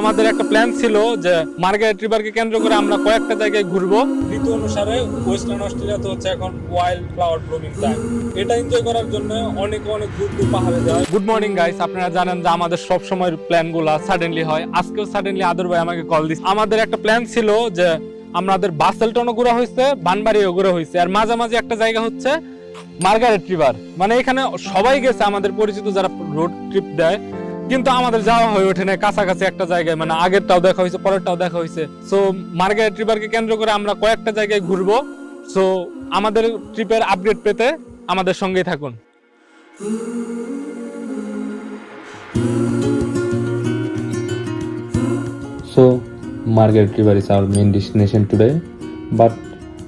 আমাদের একটা প্ল্যান ছিল যে মার্গারেট রিভারকে কেন্দ্র করে আমরা কয়েকটা জায়গায় ঘুরবো। ঋতু অনুসারে ওয়েস্টার্ন অস্ট্রেলিয়াতে হচ্ছে এখন ওয়াইল্ড ফ্লাওয়ার ব্লুমিং টাইম। এটা এনজয় করার জন্য অনেক দূর দূর পাহাড়ে যায়। গুড মর্নিং গাইস, আপনারা জানেন যে আমাদের সব সময়ের প্ল্যান গুলা সাডেনলি হয়। আজকেও সাডেনলি আদর ভাই আমাকে কল দিচ্ছে। আমাদের একটা প্ল্যান ছিল যে আমাদের বাসেলটনও ঘোরা হয়েছে, বানবাড়িও ঘোরা হয়েছে, আর মাঝামাঝি একটা জায়গা হচ্ছে মার্গারেট রিভার। মানে এখানে সবাই গেছে আমাদের পরিচিত যারা রোড ট্রিপ দেয়, কিন্তু আমাদের যাওয়া হয়ে ওঠে না কাছাকাছি একটা জায়গায়। মানে আগেরটাও দেখা হয়েছে, পরেরটাও দেখা হয়েছে। সো মার্গারেট রিভারকে কেন্দ্র করে আমরা কয়েকটা জায়গায় ঘুরবো। সো আমাদের ট্রিপের আপডেট পেতে আমাদের সঙ্গেই থাকুন। So, Margaret River is our main destination today. But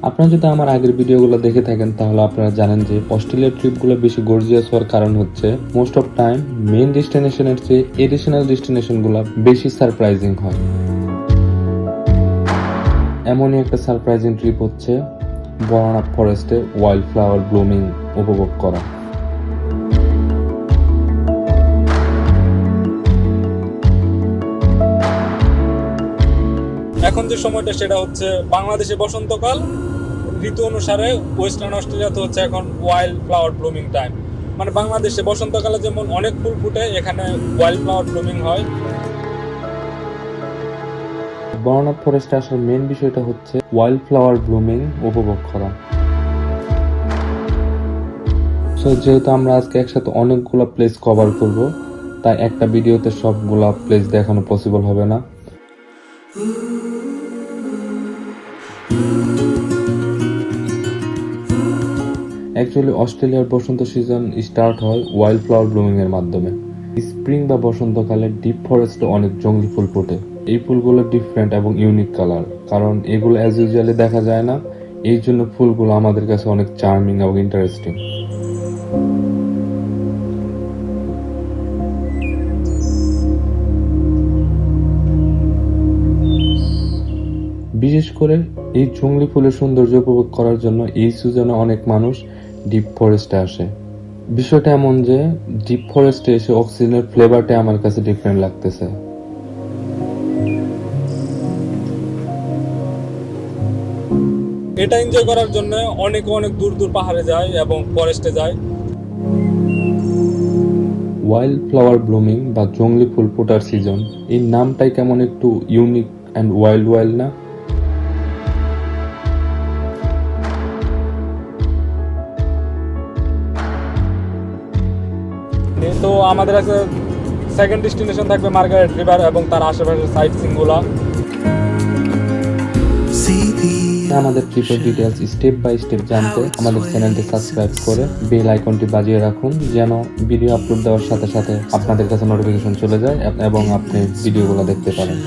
আপনারা যদি আমার আগের ভিডিওগুলো দেখে থাকেন তাহলে আপনারা জানেন যে অস্ট্রেলিয়ার ট্রিপগুলো বেশি গর্জিয়াস হওয়ার কারণ হচ্ছে মোস্ট অফ টাইম মেইন ডেস্টিনেশনের চেয়ে এডিশনাল ডেস্টিনেশনগুলো বেশি সারপ্রাইজিং হয়। এমনই একটা সারপ্রাইজিং ট্রিপ হচ্ছে বর্নাপ ফরেস্টে ওয়াইল্ড ফ্লাওয়ার ব্লুমিং উপভোগ করা। এখন যে সময়টা সেটা হচ্ছে বাংলাদেশে বসন্তকাল। ঋতু অনুসারে ওয়েস্টার্ন অস্ট্রেলিয়াতে হচ্ছে এখন ওয়াইল্ড ফ্লাওয়ার ব্লুমিং টাইম। মানে বাংলাদেশে বসন্তকালে যেমন অনেক ফুল ফুটে, এখানে ওয়াইল্ড ফ্লাওয়ার ব্লুমিং হয়। বর্নাপ ফরেস্টে আসার মেইন বিষয়টা হচ্ছে ওয়াইল্ড ফ্লাওয়ার ব্লুমিং উপভোগ করা। সো যেহেতু আমরা আজকে একসাথে অনেকগুলো প্লেস কভার করব, তাই একটা ভিডিওতে সবগুলা প্লেস দেখানো পসিবল হবে না। অ্যাকচুয়ালি অস্ট্রেলিয়ার বসন্ত সিজন স্টার্ট হয় ওয়াইল্ড ফ্লাওয়ার ব্লুমিং এর মাধ্যমে। স্প্রিং বা বসন্তকালে ডিপ ফরেস্টে অনেক জঙ্গলি ফুল ফোটে। এই ফুলগুলো ডিফারেন্ট এবং ইউনিক কালার, কারণ এগুলো অ্যাজ ইউজুয়ালি দেখা যায় না। এই জন্য ফুলগুলো আমাদের কাছে অনেক চার্মিং এবং ইন্টারেস্টিং। বিশেষ করে এই জঙ্গলি ফুলের সৌন্দর্য উপভোগ করার জন্য এই সিজনে অনেক মানুষ ডিপ ফরেস্টে আসে। বিষয়টা এমন যে ডিপ ফরেস্টে এসে অক্সিজেনের ফ্লেভারটা আমার কাছে ডিফারেন্ট লাগতেছে। এটা এনজয় করার জন্য অনেক দূর দূর পাহাড়ে যায় এবং ফরেস্টে যায়। ওয়াইল্ড ফ্লাওয়ার ব্লুমিং বা জঙ্গলি ফুল ফোটার সিজন, এই নামটাই কেমন একটু ইউনিক অ্যান্ড ওয়াইল্ড না? তো আমাদের কাছে সেকেন্ড ডেস্টিনেশন থাকবে মার্গারেট রিভার এবং তার আশেপাশের সাইট সিনগুলো। আমাদের ট্রিপের ডিটেলস স্টেপ বাই স্টেপ জানতে আমাদের চ্যানেলটি সাবস্ক্রাইব করে বেল আইকনটি বাজিয়ে রাখুন, যেন ভিডিও আপলোড দেওয়ার সাথে সাথে আপনাদের কাছে নোটিফিকেশন চলে যায় এবং আপনি ভিডিওগুলো দেখতে পারেন।